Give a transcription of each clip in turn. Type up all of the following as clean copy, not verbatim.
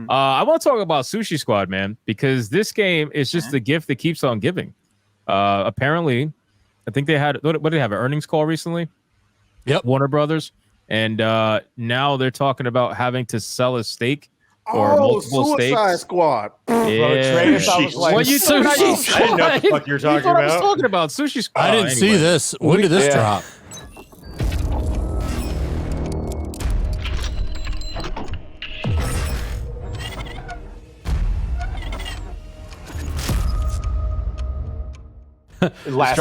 I want to talk about Sushi Squad, man, because this game is just the gift that keeps on giving. Apparently, I think they had what did they have an earnings call recently? Yep, Warner Brothers, and now they're talking about having to sell a stake or multiple Suicide stakes. Squad. Yeah. I was like, What you talking about? I didn't know what the fuck you were talking I was about. talking about Sushi Squad. I didn't see this. When did this drop? Last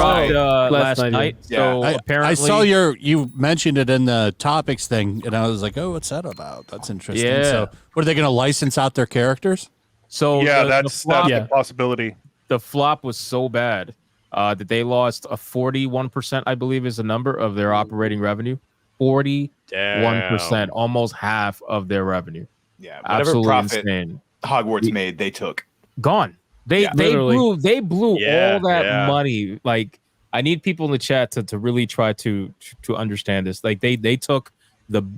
night. Yeah. So apparently, I saw you mentioned it in the topics thing, and I was like, "Oh, what's that about? That's interesting." Yeah. So, what are they going to license out their characters? So Yeah, the that's flop, a possibility. the flop was so bad that they lost a 41%, I believe, is the number of their operating revenue. 41%, almost half of their revenue. Yeah, whatever Absolutely profit insane. Hogwarts made, they took. Gone. They blew all that money. Like, I need people in the chat to really try to understand this. Like, they took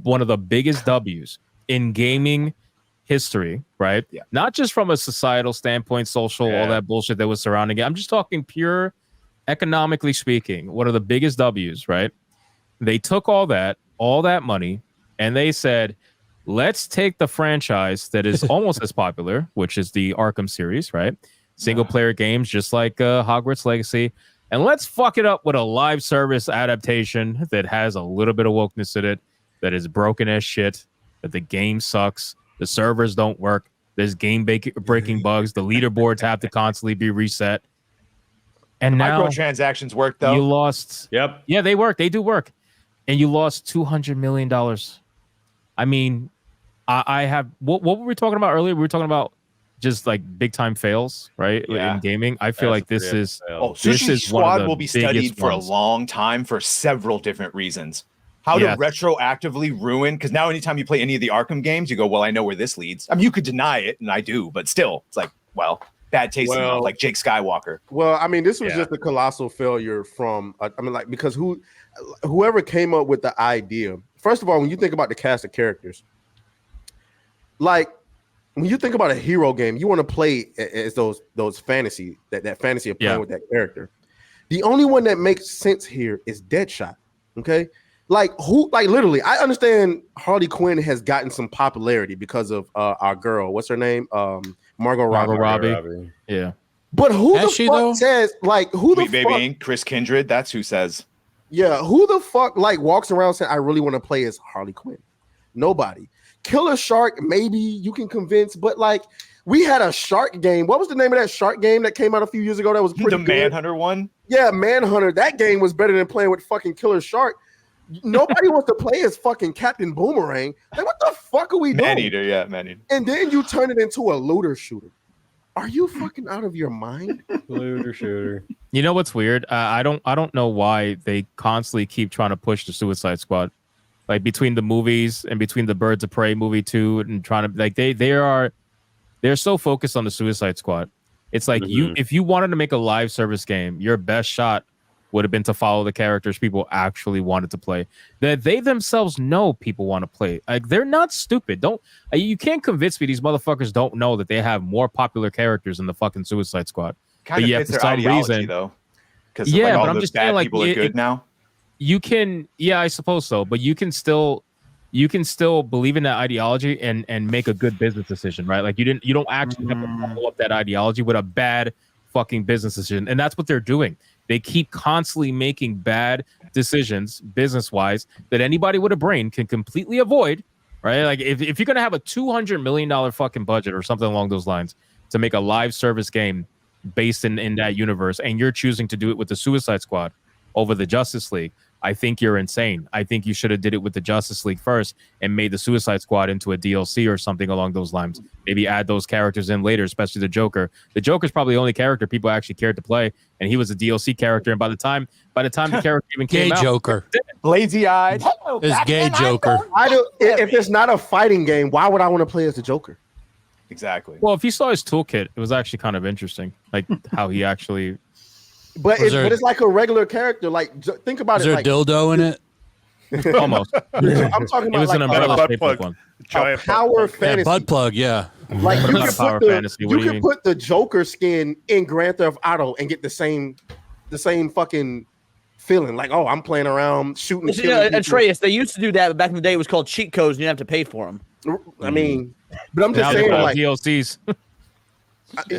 one of the biggest W's in gaming history, right? Yeah. Not just from a societal standpoint, social, all that bullshit that was surrounding it. I'm just talking pure economically speaking. One of the biggest W's, right? They took all that money, and they said, let's take the franchise that is almost as popular, which is the Arkham series, right? Single player games, just like Hogwarts Legacy. And let's fuck it up with a live service adaptation that has a little bit of wokeness in it, that is broken as shit, that the game sucks, the servers don't work, there's game breaking bugs, the leaderboards have to constantly be reset. And now Microtransactions work, though. you lost. Yep. Yeah, they work. They do work. And you lost $200 million. I mean, I have what were we talking about earlier? We were talking about just like big time fails, right? Yeah. In gaming. I feel like this is Sushi is one of Squad the will be studied biggest for ones. a long time for several different reasons. How to retroactively ruin, because now anytime you play any of the Arkham games, you go, well, I know where this leads. I mean, you could deny it, and I do, but still, it's like, well, bad taste in your mouth, like Jake Skywalker. Well, I mean, this was just a colossal failure from, because whoever came up with the idea, first of all, when you think about the cast of characters, like when you think about a hero game, you want to play as those fantasy, that fantasy of playing with that character. The only one that makes sense here is Deadshot. Okay. Like literally, I understand Harley Quinn has gotten some popularity because of our girl. What's her name? Margot Robbie. Yeah. But who the fuck says, like, who the Sweet Baby Inc., Chris Kindred, that's who says. Yeah, who the fuck like walks around saying I really want to play as Harley Quinn? Nobody. Killer Shark, maybe you can convince, but like we had a shark game. What was the name of that shark game that came out a few years ago that was pretty good? Manhunter one? Yeah, Manhunter. That game was better than playing with fucking Killer Shark. Nobody wants to play as fucking Captain Boomerang. Like, what the fuck are we doing? Maneater, yeah, Maneater. And then you turn it into a looter shooter. Are you fucking out of your mind? Looter shooter. You know what's weird? I don't know why they constantly keep trying to push the Suicide Squad, like between the movies and between the Birds of Prey movie too, and trying to like they're so focused on the Suicide Squad. It's like if you wanted to make a live service game, your best shot would have been to follow the characters people actually wanted to play, that they themselves know people want to play. Like, they're not stupid. You can't convince me these motherfuckers don't know that they have more popular characters in the fucking Suicide Squad. Kind of fits their ideology, though. Because but all I'm the just bad saying, like, people are good now. You can, I suppose so, but you can still believe in that ideology and make a good business decision, right? Like, you don't actually have to follow up that ideology with a bad fucking business decision, and that's what they're doing. They keep constantly making bad decisions business-wise that anybody with a brain can completely avoid, right? Like, if you're going to have a $200 million fucking budget or something along those lines to make a live service game based in that universe, and you're choosing to do it with the Suicide Squad over the Justice League, I think you're insane. I think you should have did it with the Justice League first and made the Suicide Squad into a DLC or something along those lines. Maybe add those characters in later, especially the Joker. The Joker's probably the only character people actually cared to play, and he was a DLC character. And by the time the character even came out, Joker, lazy-eyed, is gay Joker. If it's not a fighting game, why would I want to play as the Joker? Exactly. Well, if you saw his toolkit, it was actually kind of interesting, like how he actually. But it's like a regular character. Like, think about it. Is there like, a dildo in it? Almost. I'm talking about it was like an umbrella butt shaped plug. one. A power fantasy. Butt plug, yeah. Like But you I'm not can a power put the fantasy. What do you mean? put the Joker skin in Grand Theft Auto and get the same fucking feeling. Like, oh, I'm playing around shooting. Well, killing people. Atreus, they used to do that, but back in the day, it was called cheat codes, and you didn't have to pay for them. I mean, but I'm just Now they're saying, called like, DLCs.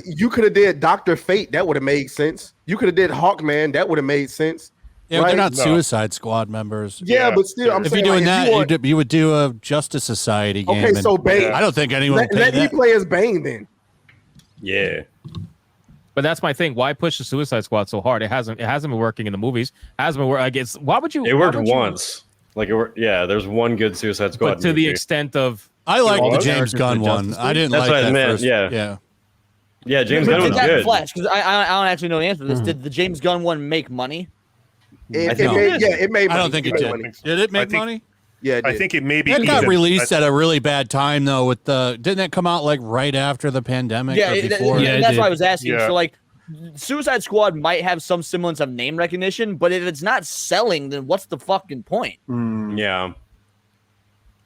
you could have did Dr. Fate. That would have made sense. You could have did Hawkman. That would have made sense. Yeah, right? they're not No. Suicide Squad members. Yeah, but still, I'm If saying, you're doing like, if that, you would do a Justice Society game. okay, and so Bane. I don't think anyone would pay Let me that. play as Bane then. Yeah. But that's my thing. Why push the Suicide Squad so hard? It hasn't been working in the movies. Hasn't been working. I guess. Why would you? It why worked would you- once. Like it worked. Yeah, there's one good Suicide Squad. but to the movie. extent of I like all the the James characters Gunn in the one. Justice I didn't That's like what I that meant, first. yeah. Yeah, James But Gunn did was that good. Flash? Because I don't actually know the answer to this. Did the James Gunn one make money? It think made, it yeah, it made. I Money. don't think it made did. money. Did it I make think- money? Yeah, it I did. think it maybe It got even- released I- at a really bad time though. With the didn't that come out like right after the pandemic Yeah, or before? and Yeah, it that's why I did. was asking. Yeah. So, like, Suicide Squad might have some semblance of name recognition, but if it's not selling, then what's the fucking point? Yeah.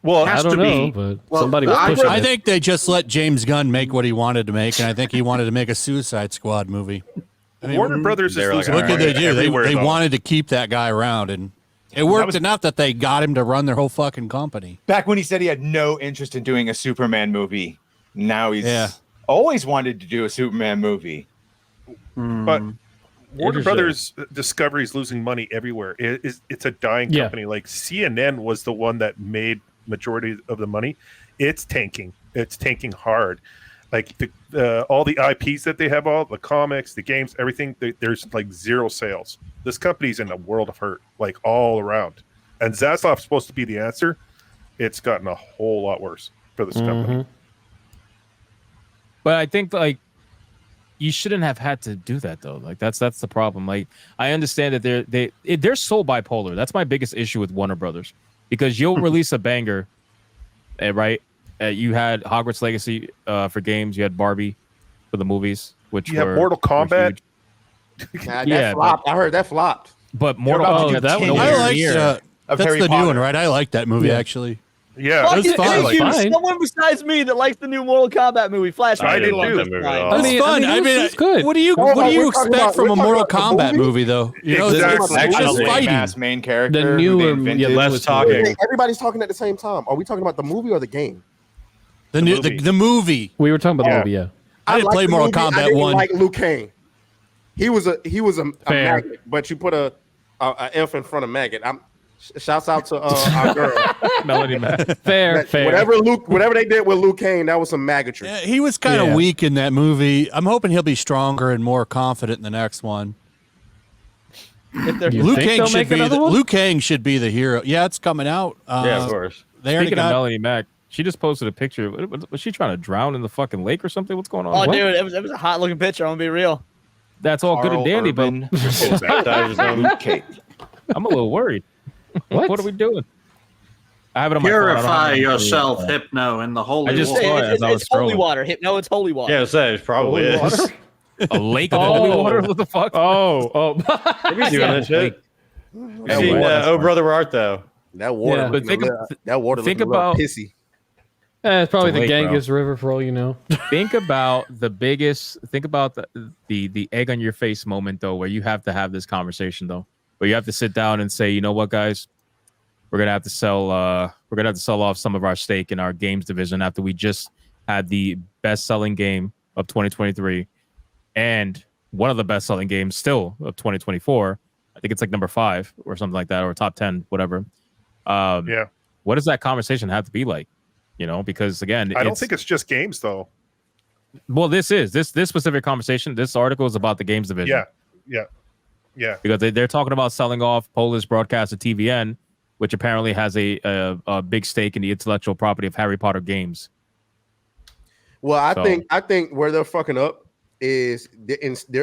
Well, it I has don't to know, be. but Well, somebody was I pushing I it. think they just let James Gunn make what he wanted to make, and I think he wanted to make a Suicide Squad movie. I mean, Warner Brothers is They're like, losing what did they money do? They everywhere, though. wanted to keep that guy around, and it worked was- enough that they got him to run their whole fucking company. Back when he said he had no interest in doing a Superman movie, now he's Yeah. always wanted to do a Superman movie. But Warner Interesting. Brothers Discovery is losing money everywhere. It's a dying Yeah. company. Like CNN was the one that made majority of the money. It's tanking. It's tanking hard. Like all the IPs that they have, all the comics, the games, everything. There's like zero sales. This company's in a world of hurt, like all around. And Zaslav's supposed to be the answer. It's gotten a whole lot worse for this company. But I think like you shouldn't have had to do that though. Like that's the problem. Like I understand that they're so bipolar. That's my biggest issue with Warner Brothers because you'll release a banger, right? You had Hogwarts Legacy for games. You had Barbie for the movies, which You have were Mortal Kombat. huge. Nah, that Yeah, flopped. I heard that flopped. But Mortal about to Kombat do that 10 was years. I nowhere liked near. Of that's Harry the new Potter. one, right? I like that movie Yeah. actually. Yeah, Fucking was fun. thank you. Fine. Someone besides me that likes the new Mortal Kombat movie. Flash. I did love too. this That movie guy. at all. That's I mean, fun. I mean, it's good. what do you Oh, what do you we're talking expect about- from a we're Mortal talking about Kombat the movie? movie, though? You know, Exactly. it's Actually, just lame fighting. ass main character. The who newer- they yeah, invented. the Less newest talking. Hey, everybody's talking at the same time. Are we talking about the movie or the game? The movie. movie. We were talking about Yeah. the movie, yeah. I didn't liked play the Mortal movie. I Kombat didn't 1. like Liu Kang. He was a Fair. maggot, but you put a F in front of maggot. Shouts out to our girl. Melody Man. Fair. Whatever they did with Liu Kang, that was some maggotry. Yeah, he was kind of Yeah. weak in that movie. I'm hoping he'll be stronger and more confident in the next one. If they're- You Liu think Kang they'll should make be another one? Liu Kang should be the hero. Yeah, it's coming out. Yeah, of course. They already Speaking of got. Melody Mac, she just posted a picture. Was she trying to drown in the fucking lake or something? What's going on? Oh, What? dude, it was a hot looking picture. I'm gonna be real. That's all good and dandy, but Baptized them. Fruitcake. I'm a little worried. What are we doing? I have it on my phone. I don't Purify have it on my yourself, phone. Hypno, in the holy I just water. saw it as I was It's holy scrolling. water. Hypno, it's holy water. Yeah, it probably Holy is. water? A lake of holy water? What the fuck? Oh. Maybe doing that shit. That Seen, water- Oh Brother Where Art Thou? That water, Yeah. looking But think a little- that water think looking a little about- pissy. It's probably It's a the lake, bro. Ganges River for all you know. Think about the egg on your face moment though, where you have to have this conversation though, where you have to sit down and say, you know what, guys, we're gonna have to sell off some of our stake in our games division after we just had the best-selling game of 2023 and one of the best-selling games still of 2024. I think it's like number 5 or something like that, or top 10, whatever. Yeah, What does that conversation have to be like? You know, because again, I don't think it's just games though. well, this specific conversation. This article is about the games division. Yeah. Because they're talking about selling off Polish broadcaster TVN, which apparently has a big stake in the intellectual property of Harry Potter games. Well, I So- think where they're fucking up is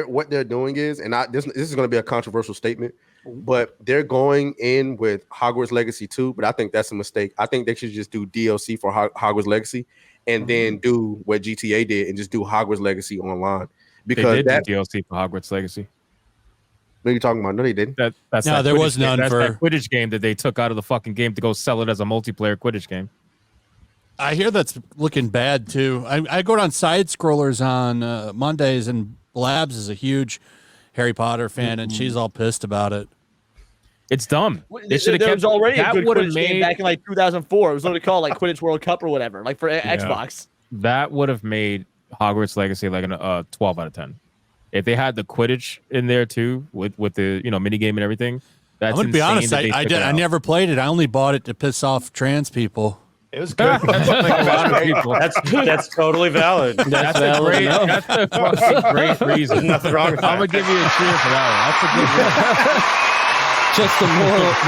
what they're doing is, and this is going to be a controversial statement, but they're going in with Hogwarts Legacy 2, but I think that's a mistake. I think they should just do DLC for Hogwarts Legacy and then do what GTA did and just do Hogwarts Legacy online. They Because did that do DLC for Hogwarts Legacy. what are you talking about? No, they didn't. That's No, that there Quidditch was game. none That's for- that Quidditch game that they took out of the fucking game to go sell it as a multiplayer Quidditch game. I hear that's looking bad too. I go down side scrollers on Mondays, and Labs is a huge Harry Potter fan, and she's all pissed about it. It's dumb. They should have There kept was already a that good would have Quidditch game made back in like 2004. It was literally called like Quidditch World Cup or whatever, like for Xbox. that would have made Hogwarts Legacy like a 12 out of 10. If they had the Quidditch in there too, with the mini game and everything. That's I'm gonna be insane honest. that they I took it out. never played it. I only bought it to piss off trans people. It was good. A lot of people. That's totally valid. That's a great. That's a fucking great reason. Nothing wrong with I'm gonna that. give you a cheer for that one. Just the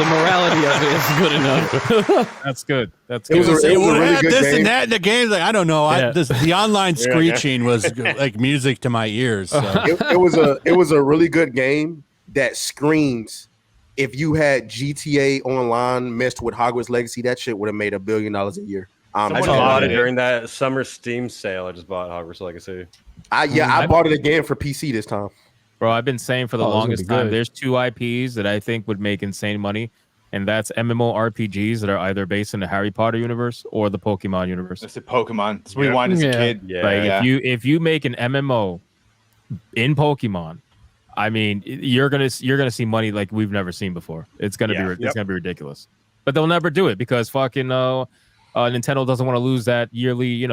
morality of it is good enough. That's good. That's It good. was a It would really have good this game. and that in the games. Like I don't know. Yeah. The online screeching was like music to my ears. So. It was a really good game that screams. If you had GTA Online mixed with Hogwarts Legacy, that shit would have made $1 billion a year. I Someone just bought it did. during that summer Steam sale. I just bought Hogwarts Legacy. I bought it again for PC this time. Bro, I've been saying for the Oh, this is longest gonna be time, good. there's 2 IPs that I think would make insane money, and that's MMORPGs that are either based in the Harry Potter universe or the Pokemon universe. It's a Pokemon. That's what we wanted as a Yeah. kid. Yeah. Like if you make an MMO in Pokemon, I mean, you're gonna see money like we've never seen before. It's gonna be it's gonna be ridiculous. But they'll never do it because fucking Nintendo doesn't want to lose that yearly,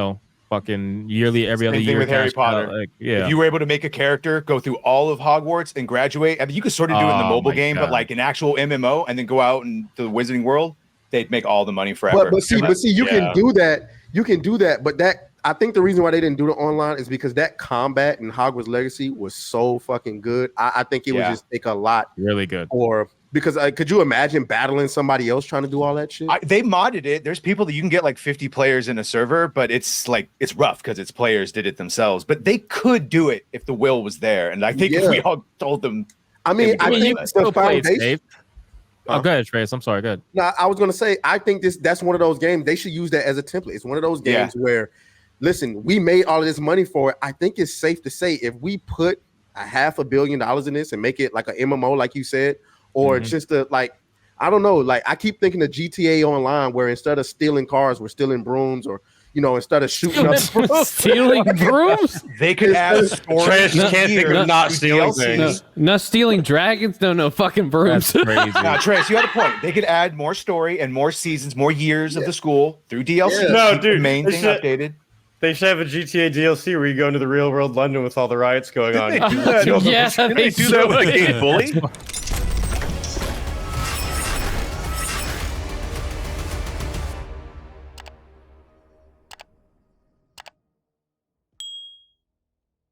fucking yearly every other Same thing year. with Harry cash Potter. out, yeah. If you were able to make a character go through all of Hogwarts and graduate, I mean, you could sort of do it in the Oh mobile my game, but God. like an actual MMO, and then go out into the Wizarding World, they'd make all the money forever. But see, you Yeah. can do that. You can do that, but I think the reason why they didn't do it online is because that combat in Hogwarts Legacy was so fucking good. I think it would just take a lot really good. because could you imagine battling somebody else trying to do all that shit? They modded it. There's people that you can get like 50 players in a server, but it's rough because its players did it themselves. But they could do it if the will was there. And I think if Yeah. we all told them, I mean, I you think can the still play it foundation. safe. Oh, go ahead, Trace. I'm sorry. Go ahead. No, I was gonna say I think that's one of those games they should use that as a template. It's one of those games where, listen, we made all of this money for it. I think it's safe to say if we put $500 million in this and make it like an MMO, like you said, or just I don't know. Like I keep thinking of GTA Online, where instead of stealing cars, we're stealing brooms, or instead of shooting up. Stealing brooms? they could add story. Trash can't think of not stealing things. Not stealing dragons? No, fucking brooms. That's crazy. Now, Trace, you had a point. They could add more story and more seasons, more years of the school through DLC. Yeah. No, Keep the dude, main they thing should- updated. They should have a GTA DLC where you go into the real world London with all the riots going on. They do that. Yeah, Didn't they they do that with the should. game Bully?